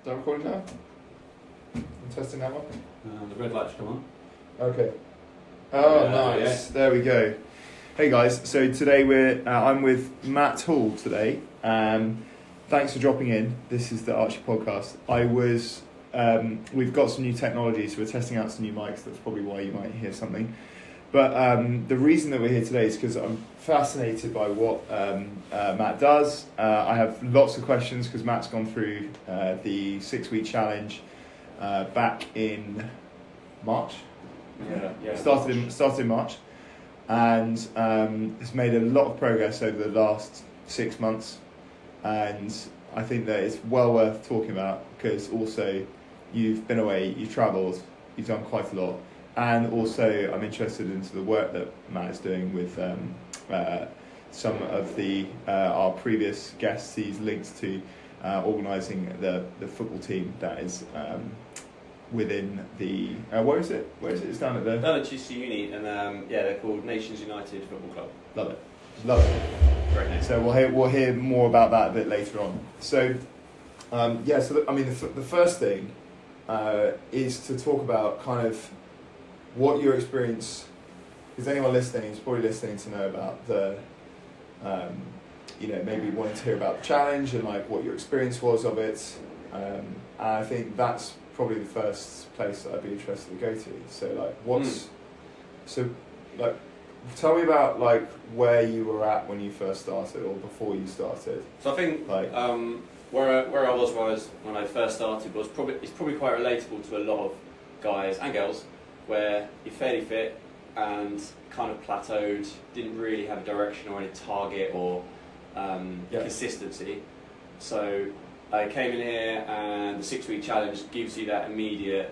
that recording now? I'm testing that one. The red light should come on. Okay. Oh, nice. Yeah. There we go. Hey guys, so today I'm with Matt Hall today. Thanks for dropping in. This is the Archie podcast. We've got some new technology, so we're testing out some new mics. That's probably why you might hear something. But the reason that we're here today is because I'm fascinated by what Matt does. I have lots of questions because Matt's gone through the 6-week challenge back in March. Yeah. Started in March, and has made a lot of progress over the last 6 months. And I think that it's well worth talking about because also you've been away, you've travelled, you've done quite a lot. And also, I'm interested into the work that Matt is doing with some of our previous guests. He's linked to organising the football team that is within the where is it? It's down at the down at Chichester Uni, and they're called Nations United Football Club. Love it. Great name. So we'll hear more about that a bit later on. So the first thing is to talk about kind of what your experience, because anyone listening is probably listening to know about the, maybe wanting to hear about the challenge and like what your experience was of it. And I think that's probably the first place that I'd be interested to go to. So tell me about like where you were at when you first started or before you started. So I think where I was when I first started it's probably quite relatable to a lot of guys and girls, where you're fairly fit and kind of plateaued, didn't really have a direction or any target or consistency. So I came in here, and the 6-week challenge gives you that immediate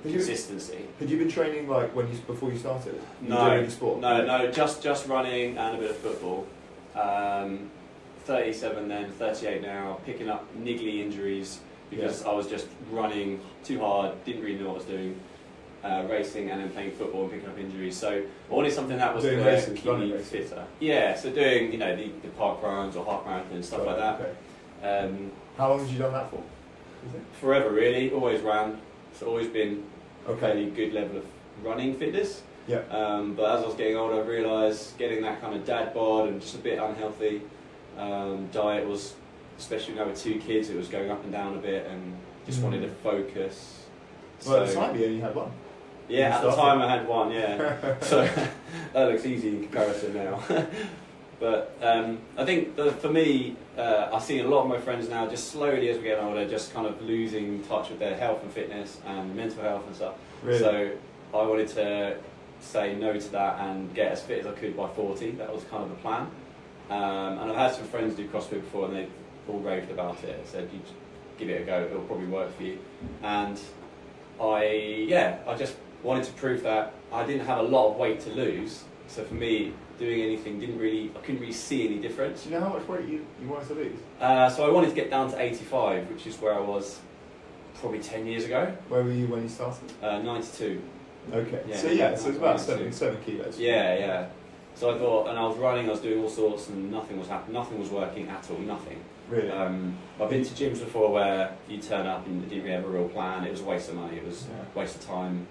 consistency. Had you been training like before you started? No, any sport? No, just running and a bit of football. 37 then, 38 now, picking up niggly injuries because I was just running too hard, didn't really know what I was doing. Racing and then playing football and picking up injuries. So I wanted something that was going to keep me fitter. Yeah, so doing the park runs or half marathons, stuff like that. Okay. How long have you done that for? Forever, really. Always ran. It's always been a fairly good level of running fitness. Yeah. But as I was getting older, I realised getting that kind of dad bod and just a bit unhealthy diet was, especially now with 2 kids, it was going up and down a bit, and just wanted to focus. Well, at the time you only had one. Yeah, at the time I had one, yeah. So that looks easy in comparison now. But I think for me, I've seen a lot of my friends now just slowly as we get older, just kind of losing touch with their health and fitness and mental health and stuff. Really? So I wanted to say no to that and get as fit as I could by 40. That was kind of the plan. And I've had some friends do CrossFit before, and they all raved about it. Said, "You give it a go; it'll probably work for you." And I just wanted to prove that I didn't have a lot of weight to lose. So for me, doing anything I couldn't really see any difference. Do you know how much weight you wanted to lose? So I wanted to get down to 85, which is where I was probably 10 years ago. Where were you when you started? 92. Okay. Yeah, so it's about 7 kilos. Yeah. So I thought, and I was running, I was doing all sorts, and nothing was happening. Nothing was working at all. Nothing. Really? I've been to gyms before where you turn up and you didn't really have a real plan. It was a waste of money. It was a waste of time.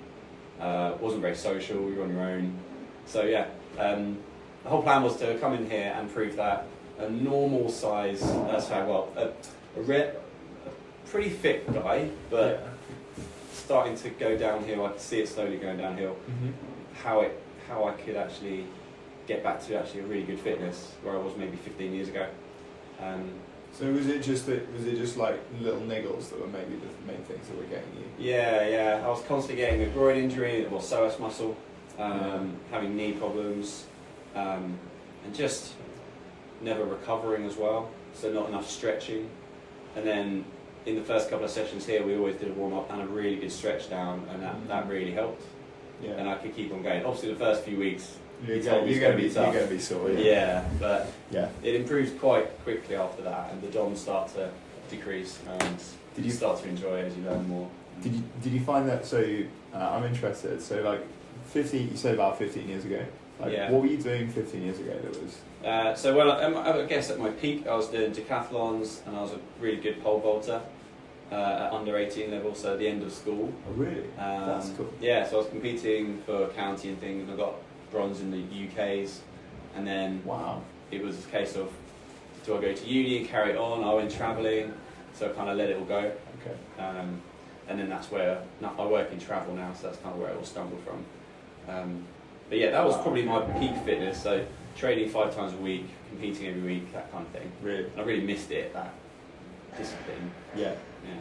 Wasn't very social. You're on your own. So the whole plan was to come in here and prove that a normal size, a pretty fit guy, but starting to go downhill. I could see it slowly going downhill. Mm-hmm. How I could actually get back to actually a really good fitness where I was maybe 15 years ago. So was it just like little niggles that were maybe the main things that were getting you? Yeah. I was constantly getting a groin injury or psoas muscle, having knee problems, and just never recovering as well. So not enough stretching. And then in the first couple of sessions here, we always did a warm up and a really good stretch down, and that really helped. Yeah. And I could keep on going. Obviously, the first few weeks. You're going to be tough. You're going to be sore. Yeah, but it improved quite quickly after that, and the DOMs start to decrease, and you start to enjoy it as you learn more. Did you find that? So I'm interested. So like 15, you said about 15 years ago. What were you doing 15 years ago? That was. So I guess at my peak, I was doing decathlons, and I was a really good pole vaulter. at under 18 level, so at the end of school. Oh, really? That's cool. Yeah, so I was competing for county and things, and I got bronze in the UKs, and then Wow. it was a case of, do I go to uni and carry it on? I went travelling, so I kind of let it all go. Okay. And then that's where I work in travel now, so that's kind of where it all stumbled from. But yeah, that was probably my peak fitness. So training 5 times a week, competing every week, that kind of thing. Really? And I really missed it, that discipline. Yeah. Yeah.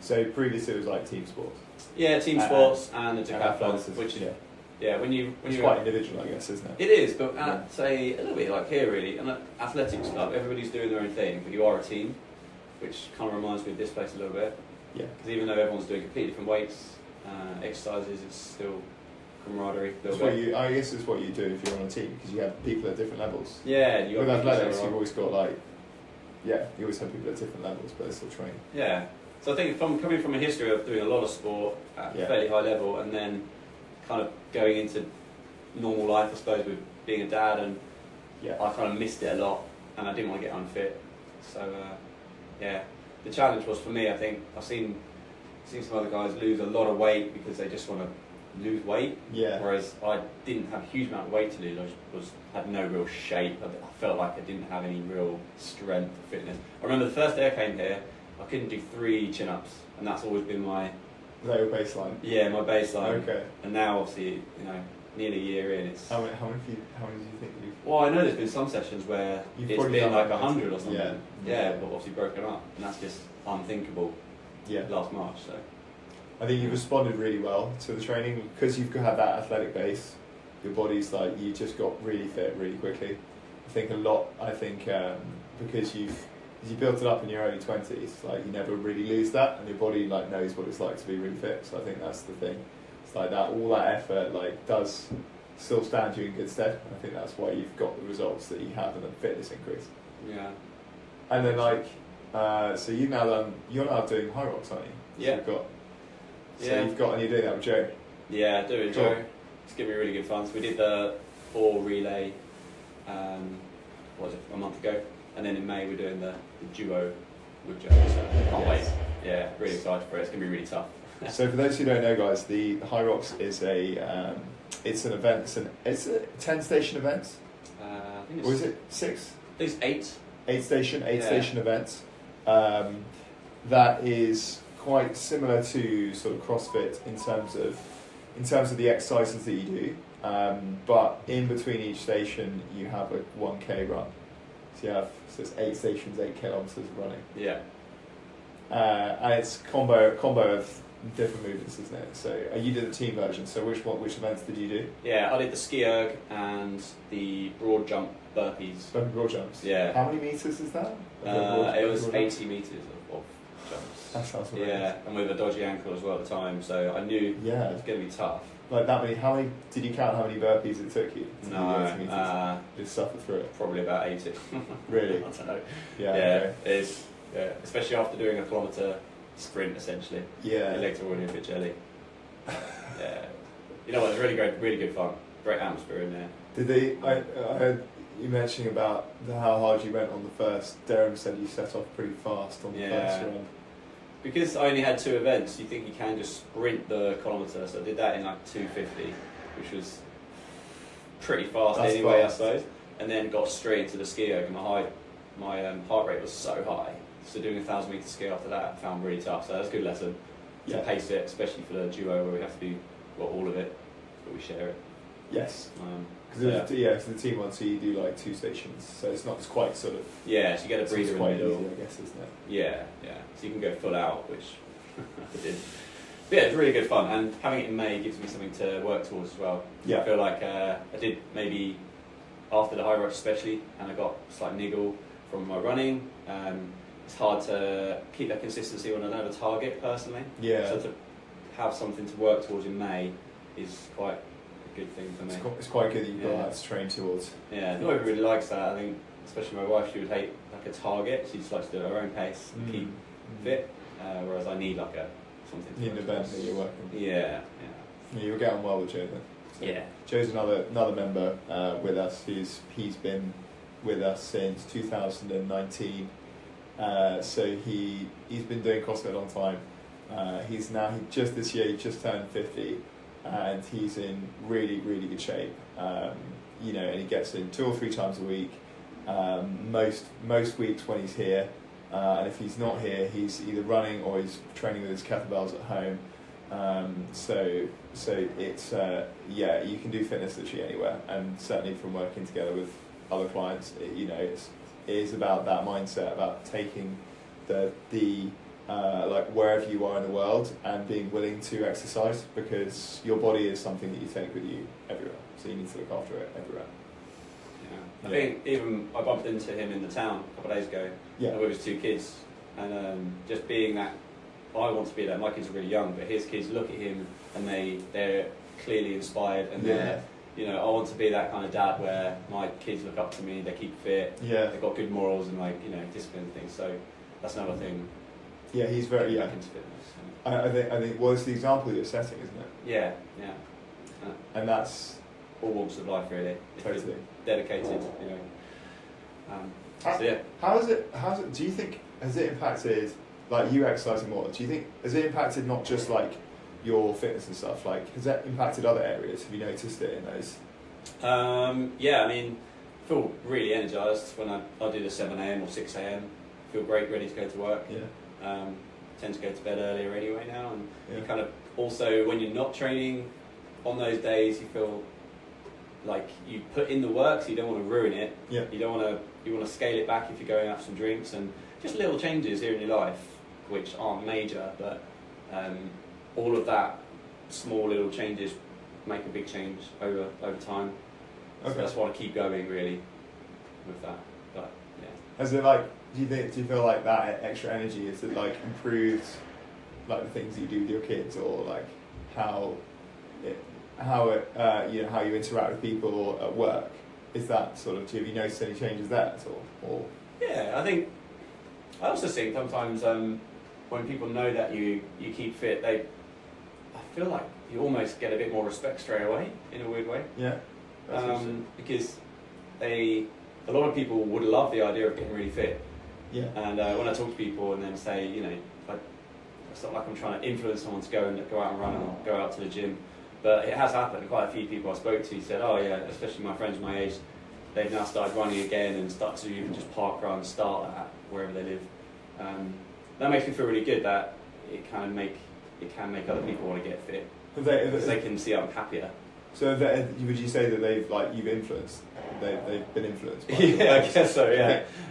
So previously it was like team sports. Yeah, team sports and the decathlon, athletics, which is yeah. when It's you quite individual, I guess, isn't it? it is, but Yeah. at say a little bit like here really, and at athletics club, everybody's doing their own thing, but you are a team, which kind of reminds me of this place a little bit. Yeah. Because even though everyone's doing completely different weights, exercises, it's still camaraderie. A That's little what bit. I guess it's what you do if you're on a team, because you have people at different levels. Yeah, you With got people athletics, that are you've on- always got you always have people at different levels, but they're still training. Yeah. So I think from coming from a history of doing a lot of sport at a fairly high level, and then kind of going into normal life, I suppose, with being a dad, and Yeah. I kind of missed it a lot, and I didn't want to get unfit. So yeah, the challenge was for me. I think I've seen some other guys lose a lot of weight because they just want to lose weight. Yeah. Whereas I didn't have a huge amount of weight to lose. I had no real shape. I felt like I didn't have any real strength or fitness. I remember the first day I came here, I couldn't do 3 chin-ups, and that's always been my Is that your baseline? my baseline. Okay. And now, obviously, nearly a year in, it's. How many do you think you've? Well, I know there's been some sessions where You've it's probably been done like 100 or something. Yeah. Yeah, but obviously broken up, and that's just unthinkable. Yeah. Last March, so. I think you've responded really well to the training because you've had that athletic base. Your body's you just got really fit really quickly. I think because you built it up in your early 20s, you never really lose that, and your body knows what it's like to be really fit. So I think that's the thing. It's that all that effort does still stand you in good stead. I think that's why you've got the results that you have and the fitness increase. Yeah. And then so you're now doing Hyrox, aren't you? Yeah. You've got, and you're doing that with Joe. Yeah, do it, Cool. Joe. It's gonna be really good fun. So we did the 4 relay, a month ago, and then in May we're doing the duo with Joe. So can't wait. Yeah, really excited for it. It's gonna be really tough. So for those who don't know, guys, the Hyrox is it's an event. It's a 10-station event. I think it's, Or is it 6? I think it's 8. 8 station events. That is quite similar to sort of CrossFit in terms of the exercises that you do. But in between each station, you have a 1K run. So it's 8 stations, 8 kilometers of running. Yeah. And it's combo of different movements, isn't it? So you did the team version. So which events did you do? Yeah, I did the ski erg and the broad jump burpees. Broad jumps. Yeah. How many meters is that? It was broad 80 meters of jumps. That sounds amazing. Yeah, and with a dodgy ankle as well at the time, so I knew Yeah. it was going to be tough. That many? How many? Did you count how many burpees it took you? To do the 80 meters? No, Just suffer through it. probably about 80. Really? I don't know. Yeah. Yeah, Okay. it is. Yeah, especially after doing a kilometre sprint, essentially. Yeah. Your legs are already a bit jelly. Yeah. You know what? It's really good fun. Great atmosphere in there. Did they? I heard you mentioning about how hard you went on the first. Darren said you set off pretty fast on the first run. Because I only had 2 events, you think you can just sprint the kilometre, so I did that in 2:50, which was pretty fast That's anyway, fast. I suppose. And then got straight into the ski erg, and my heart rate was so high. So doing a 1,000 metre ski after that I found really tough. So that's a good lesson to pace it, especially for the duo where we have to do all of it, but we share it. Yes. So Because the team one, so you do 2 stations, so it's not as quite sort of. yeah, so you get a It's breather in the quite middle. easy, I guess, isn't it? Yeah. So you can go full out, which I did. But yeah, it's really good fun, and having it in May gives me something to work towards as well. Yeah. I feel like I did maybe after the Hyrox especially, and I got a slight niggle from my running. It's hard to keep that consistency when I don't have a target personally. Yeah. So to have something to work towards in May is quite a good thing for me. It's quite good that you've got that to train towards. Yeah, not everybody really likes that. I think, especially my wife, she would hate a target. She just likes to do it at her own pace and keep fit. Whereas I need something. You need an event that you're working. Yeah. You'll get on well with Joe then. So Yeah. Joe's another member with us. He's been with us since 2019. So he's been doing CrossFit a long time. He just this year he just turned 50, and he's in really good shape. And he gets in 2 or 3 times a week. Most weeks when he's here, and if he's not here, he's either running or he's training with his kettlebells at home. So it's you can do fitness literally anywhere, and certainly from working together with other clients, it is about that mindset, about taking the like wherever you are in the world and being willing to exercise, because your body is something that you take with you everywhere, so you need to look after it everywhere. I think even I bumped into him in the town a couple of days ago with his 2 kids, and just being that, I want to be that. My kids are really young, but his kids look at him and they're clearly inspired, and they're, I want to be that kind of dad where my kids look up to me, they keep fit, they've got good morals and discipline and things. So that's another thing. Yeah, he's very back into fitness. I think it's the example you're setting, isn't it? Yeah. And that's all walks of life, really. Totally dedicated, How is it? Do you think has it impacted, like, you exercising more? Do you think has it impacted not just like your fitness and stuff? Like, has that impacted other areas? Have you noticed it in those? I feel really energised when I do the 7 a.m. or 6 a.m. Feel great, ready to go to work. Tend to go to bed earlier anyway now, and you kind of also, when you're not training on those days, you feel like you put in the work, so you don't want to ruin it. You want to scale it back if you're going out for some drinks, and just little changes here in your life which aren't major, but all of that small little changes make a big change over time. So that's why I keep going really with that. But has it, like, do you feel like that extra energy, is it like improved like the things that you do with your kids, or like how you interact with people at work? Is that sort of, have you noticed any changes there at all? Or? I also think sometimes when people know that you keep fit, I feel like you almost get a bit more respect straight away, in a weird way. Because a lot of people would love the idea of getting really fit. And when I talk to people and then say, it's not like I'm trying to influence someone to go out and run or go out to the gym, but it has happened. Quite a few people I spoke to said, especially my friends my age, they've now started running again and start to even just park run, start at wherever they live. That makes me feel really good that it can make other people want to get fit, because they can see I'm happier. So would you say that you've influenced? They've been influenced by I guess so.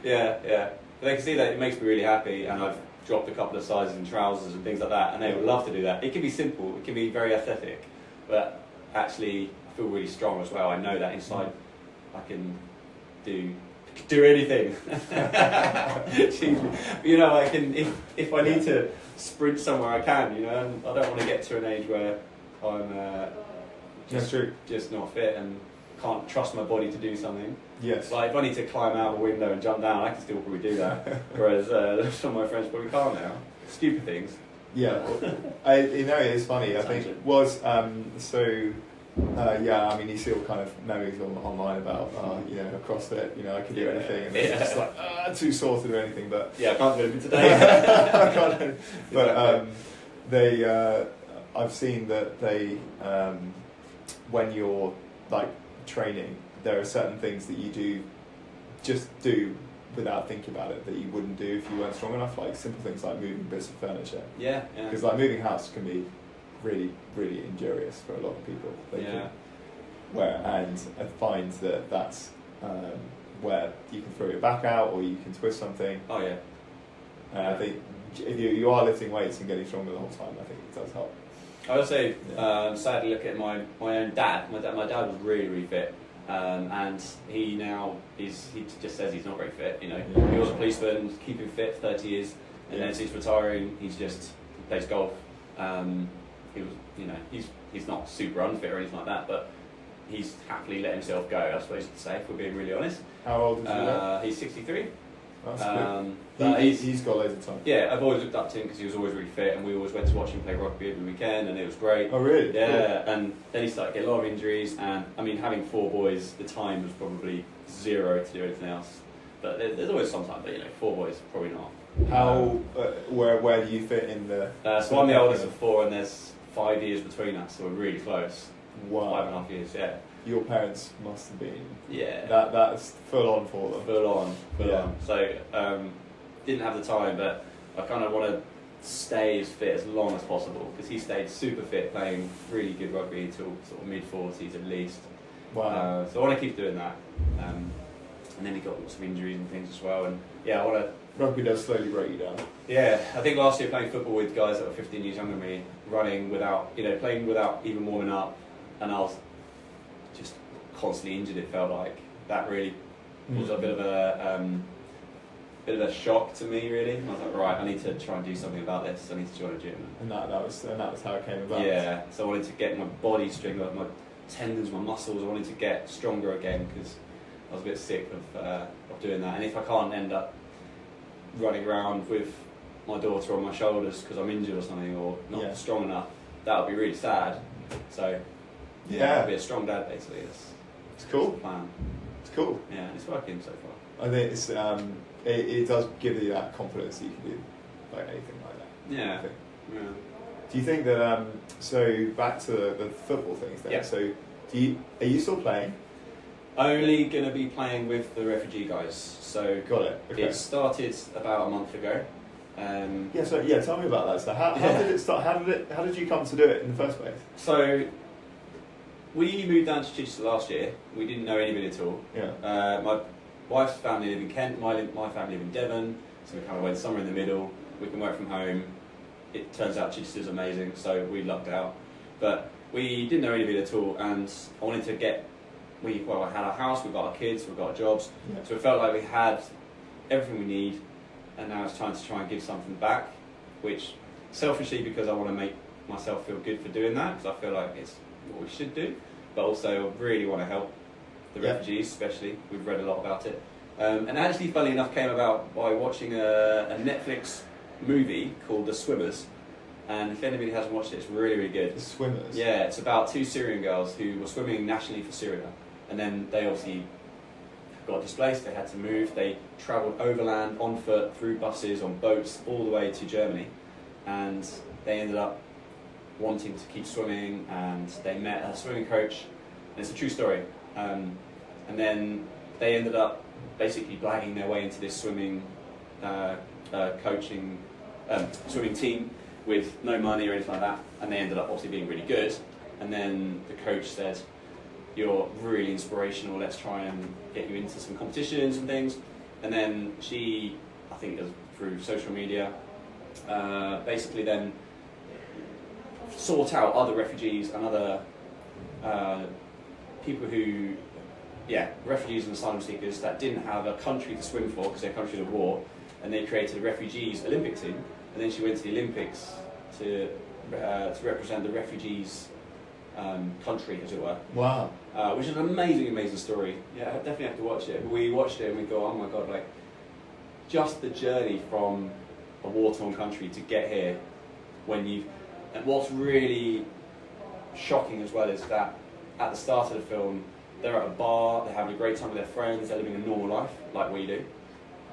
Yeah. They can see that it makes me really happy, and I've dropped a couple of sizes in trousers and things like that, and they would love to do that. It can be simple, it can be very aesthetic, but actually I feel really strong as well. I know that inside I can do anything. I can, if I need to sprint somewhere, I can. And I don't want to get to an age where I'm just not fit and can't trust my body to do something. Like if I need to climb out a window and jump down, I can still probably do that. Whereas some of my friends probably can't now. Stupid things. It's funny. I think it was you see all kind of memories online about CrossFit. I could do anything, and it's just like too sore to do anything. But I can't do anything today. I can't. But I've seen that they when you're like training, there are certain things that you do without thinking about it that you wouldn't do if you weren't strong enough, like simple things like moving bits of furniture. Because like moving house can be really, really injurious for a lot of people. And I find that's where you can throw your back out, or you can twist something. And I think if you are lifting weights and getting stronger the whole time, I think it does help. I would say, sadly, look at my own dad. My dad was really, really fit, and he just says he's not very fit. He was a policeman, keeping fit for 30 years, and then since retiring, he plays golf. He was, he's not super unfit or anything like that, but he's happily let himself go, I suppose you could say, if we're being really honest. How old is he? He's 63. That's good. He's got loads of time. I've always looked up to him because he was always really fit, and we always went to watch him play rugby every weekend, and it was great. Oh, really? Yeah, cool. And then he started getting a lot of injuries, and having 4 boys, the time was probably 0 to do anything else. But there's always some time, but 4 boys, probably not. How where do you fit in the? So I'm the oldest of four, and there's 5 years between us, so we're really close. Wow. 5.5 years, yeah. Your parents must have been. Yeah. That's full on for them. Full on. Yeah. So didn't have the time, but I kind of want to stay as fit as long as possible because he stayed super fit, playing really good rugby till sort of mid-40s at least. Wow. So I want to keep doing that. And then he got some injuries and things as well. And yeah, I want to. Rugby does slowly break you down. Yeah, I think last year playing football with guys that were 15 years younger than me, running without, playing without even warming up, and I was just constantly injured. It felt like that really was a bit of a shock to me, really. I was like, right, I need to try and do something about this. I need to join a gym. And that was how it came about. Yeah, so I wanted to get my body strength, my tendons, my muscles. I wanted to get stronger again because I was a bit sick of doing that. And if I can't end up running around with my daughter on my shoulders because I'm injured or something or not strong enough, that would be really sad. So I'll be a strong dad basically. It's cool. The plan. It's cool. Yeah, it's working so far. I think it's it does give you that confidence that you can do like anything like that. Yeah. I think. Yeah. Do you think that so back to the football things then? Yeah. So are you still playing? Only going to be playing with the refugee guys. So Got it. Okay. it started about a month ago. Tell me about that. So how did it start? How did you come to do it in the first place? So we moved down to Chichester last year. We didn't know anybody at all. Yeah. My wife's family live in Kent. My family live in Devon. So we kind of went somewhere in the middle. We can work from home. It turns out Chichester's amazing, so we lucked out. But we didn't know anybody at all, and I wanted to get. I had our house, we've got our kids, we've got our jobs, so it felt like we had everything we need, and now it's time to try and give something back, which selfishly because I want to make myself feel good for doing that, because I feel like it's what we should do, but also I really want to help the refugees, especially. We've read a lot about it. And actually, funnily enough, came about by watching a Netflix movie called The Swimmers. And if anybody hasn't watched it, it's really, really good. The Swimmers? Yeah, it's about two Syrian girls who were swimming nationally for Syria. And then they obviously got displaced, they had to move. They travelled overland, on foot, through buses, on boats, all the way to Germany. And they ended up wanting to keep swimming, and they met a swimming coach. And it's a true story. And then they ended up basically blagging their way into this swimming swimming team with no money or anything like that, and they ended up obviously being really good. And then the coach said, "You're really inspirational, let's try and get you into some competitions and things." And then she, I think it was through social media, basically then sought out other refugees and other people who, refugees and asylum seekers that didn't have a country to swim for because their country was at war, and they created a refugees Olympic team. And then she went to the Olympics to represent the refugees country, as it were. Wow. Which is an amazing, amazing story. Yeah, I definitely have to watch it. We watched it and we go, oh my god, like, just the journey from a war-torn country to get here and what's really shocking as well is that at the start of the film, they're at a bar, they're having a great time with their friends, they're living a normal life, like we do.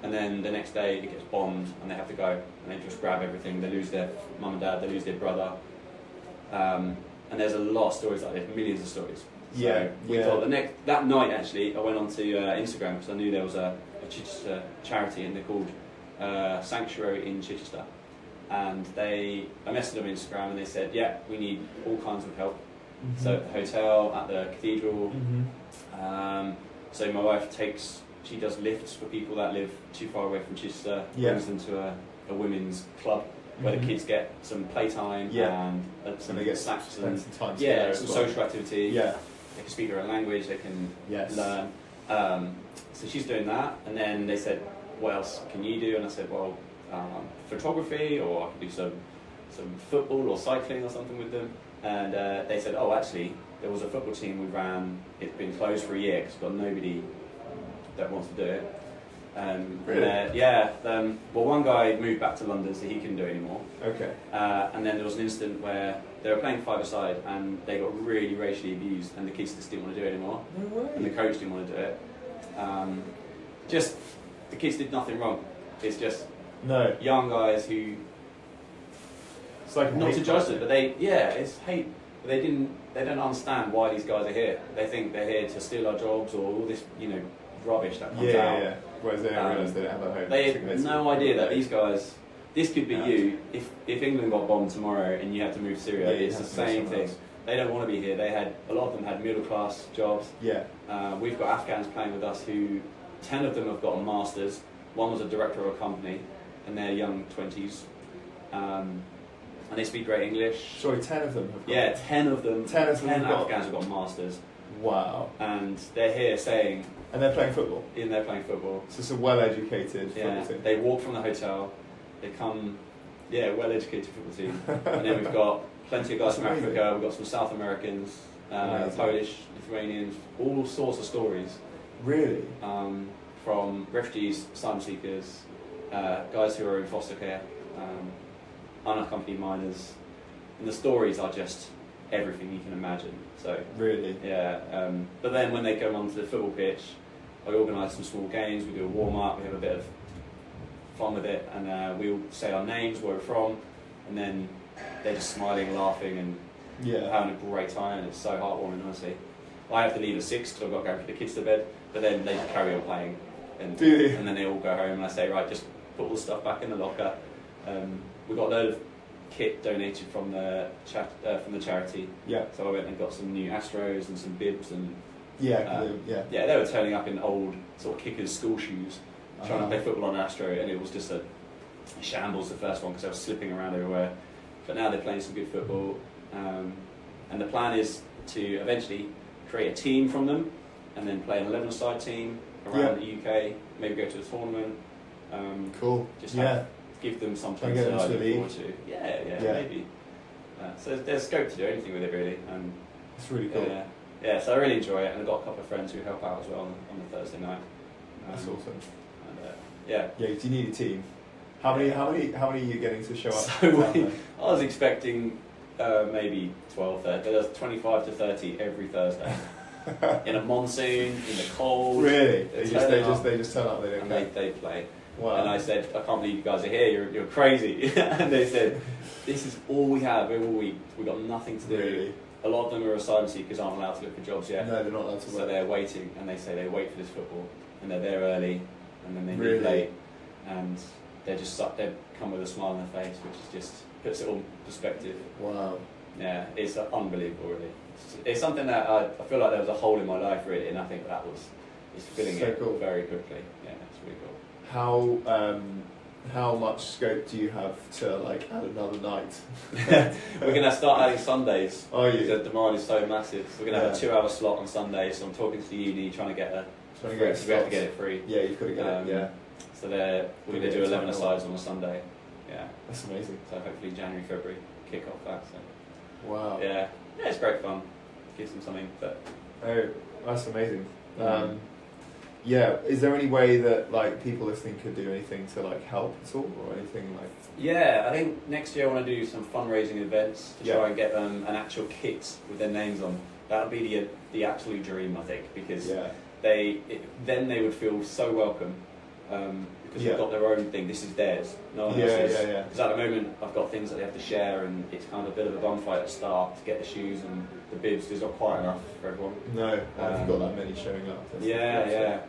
And then the next day it gets bombed and they have to go and they just grab everything. They lose their mum and dad, they lose their brother. And there's a lot of stories like this, millions of stories. So we thought that night actually, I went onto Instagram because I knew there was a Chichester charity and they're called Sanctuary in Chichester. And I messaged them on Instagram and they said, yeah, we need all kinds of help. Mm-hmm. So at the hotel, at the cathedral. Mm-hmm. So my wife she does lifts for people that live too far away from Chichester, brings them to a women's club where the kids get some playtime and some they get snacks and some social activity. Yeah. They can speak their own language, they can learn. So she's doing that, and then they said, what else can you do? And I said, well, photography, or I can do some football or cycling or something with them. And they said, oh, actually, there was a football team we ran, it's been closed for a year because we've got nobody that wants to do it. Really? Well, one guy moved back to London, so he couldn't do it anymore. Okay. And then there was an incident where they were playing five-a-side and they got really racially abused, and the kids just didn't want to do it anymore. No way. And the coach didn't want to do it. The kids did nothing wrong. It's just No. Young guys who, It's like not to judge them, but it's hate. But they don't understand why these guys are here. They think they're here to steal our jobs or all this, rubbish that comes out. Yeah. Whereas they don't realise they don't have a home. They have no idea that these guys. This could be you if England got bombed tomorrow and you had to move to Syria. It's the same thing. They don't want to be here. A lot of them had middle class jobs. Yeah. We've got Afghans playing with us who 10 of them have got a master's. One was a director of a company, and they're young 20s. And they speak great English. Sorry, 10 of them have got... Yeah, 10 of them. 10 of them 10 have got... Afghans have got masters. Wow. And they're here saying... And they're playing football? And they're playing football. So it's a well-educated football team. They walk from the hotel. They come... Yeah, well-educated football team. And then we've got plenty of guys from Africa. We've got some South Americans, Polish, Lithuanians, all sorts of stories. Really? From refugees, asylum seekers, guys who are in foster care, unaccompanied minors, and the stories are just everything you can imagine. So really, yeah. But then when they come onto the football pitch, I organise some small games. We do a warm up. We have a bit of fun with it, and we all say our names, where we're from, and then they're just smiling, laughing, and having a great time. And it's so heartwarming, honestly. I have to leave at 6 because I've got to go put the kids to bed, but then they carry on playing. And then they all go home, and I say, right, just put all the stuff back in the locker. We got a load of kit donated from the charity. Yeah. So I went and got some new Astros and some bibs and. Yeah, they were turning up in old sort of kickers' school shoes, trying to play football on Astro, and it was just a shambles the first one because I was slipping around everywhere. But now they're playing some good football, and the plan is to eventually create a team from them, and then play an 11-a-side team around the UK, maybe go to a tournament. Cool. Just give them something to look forward to. Yeah, maybe. So there's scope to do anything with it, really. And it's really cool. Yeah, so I really enjoy it, and I've got a couple of friends who help out as well on the Thursday night. That's awesome. And, yeah, because you need a team. How many are you getting to show up? So I was expecting maybe 12, 30. There's 25 to 30 every Thursday. In a monsoon, in the cold. Really? They just turn up. They don't care. They play. Wow. And I said, I can't believe you guys are here. You're crazy. And they said, this is all we have every week. We've got nothing to do. Really? A lot of them are asylum seekers, aren't allowed to look for jobs yet. No, they're not allowed to work. So they're waiting, and they say they wait for this football, and they're there early, and then they leave late, and they come with a smile on their face, which is just puts it all in perspective. Wow. Yeah, it's unbelievable, really. It's something that I feel like there was a hole in my life, really, and I think it's filling it very quickly. Yeah, it's really cool. How much scope do you have to add another night? We're going to start adding Sundays. Are you? The demand is so massive. So we're going to have a 2-hour slot on Sunday. So I'm talking to the uni, trying to get we have to get it free. Yeah, you've got to get it. Yeah. So we're going to do 11-a-sides on a Sunday. Yeah. That's amazing. So hopefully January, February, kick off that. So. Wow. Yeah, it's great fun. Gives them something. But that's amazing. Yeah, is there any way that people listening could do anything to help at all, or anything like? Yeah, I think next year I want to do some fundraising events to try and get them an actual kit with their names on. That would be the absolute dream, I think, because then they would feel so welcome because they've got their own thing. This is theirs. No one else's. Because at the moment I've got things that they have to share, and it's kind of a bit of a bum fight at start to get the shoes and the bibs. There's not quite enough for everyone. No, I haven't got that many showing up. Yeah.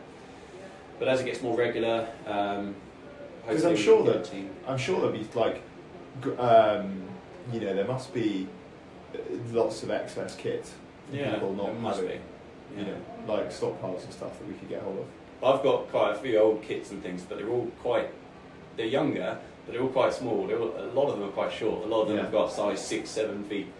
But as it gets more regular, because I'm sure there'll be there must be lots of excess kit. People not having, stockpiles and stuff that we could get hold of. I've got quite a few old kits and things, but they're younger, but they're all quite small. A lot of them are quite short. A lot of them have got size 6, 7 feet,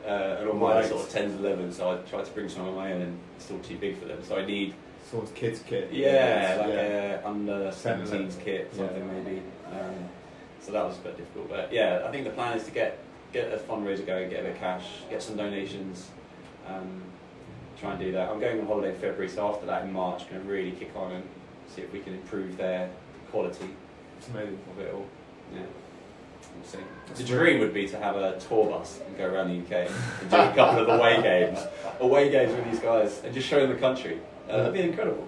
and all mine are sort of 10s, 11s. So I tried to bring some of my own, and it's still too big for them. So I need. Sort of kids kit. Yeah, under 17s kit, something maybe. So that was a bit difficult, but yeah, I think the plan is to get a fundraiser going, get a bit of cash, get some donations, try and do that. I'm going on holiday in February, so after that in March, going to really kick on and see if we can improve their quality. It's amazing of it all. Yeah. We'll see. The dream would be to have a tour bus and go around the UK and do a couple of away games with these guys, and just show them the country. That'd be incredible.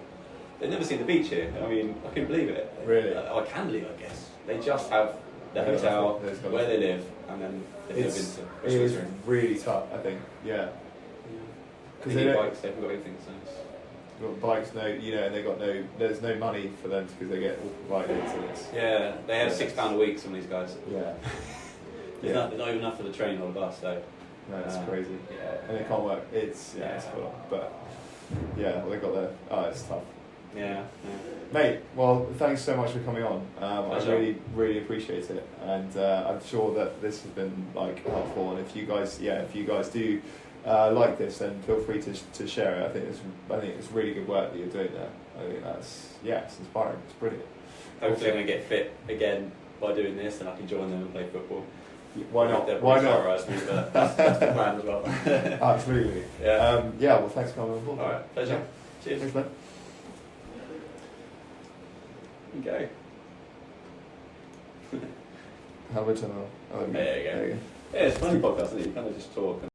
They've never seen the beach here. I mean, I couldn't believe it. Really? I can believe it, I guess. They just have the hotel, where they live, and then they've never been to It is restaurants. really tough, I think. Yeah. Because they need bikes, they haven't got anything. So They've got bikes, and they got no. There's no money for them because they get all provided. So it's, yeah, they have £6 a week. Some of these guys. yeah. It's not even enough for the train or the bus. So No, it's crazy. Yeah, And it can't work. It's full on. But yeah, well, they got their. Oh, it's tough. yeah. Mate, well, thanks so much for coming on. I Pleasure. really, really appreciate it, and I'm sure that this has been like helpful. And if you guys do like this, then feel free to share it. I think it's really good work that you're doing there. I think it's inspiring. It's brilliant. Hopefully, I'm going to get fit again by doing this, and I can join them and play football. Why not? They'll Why probably not? terrorise me, but that's the plan as well. Absolutely. Yeah. Well, thanks for coming on board. All right. Pleasure. Yeah. Cheers. Thanks, man. Okay. How much? Oh, There you go. Yeah, it's a funny podcast, isn't it? You kind of just talk.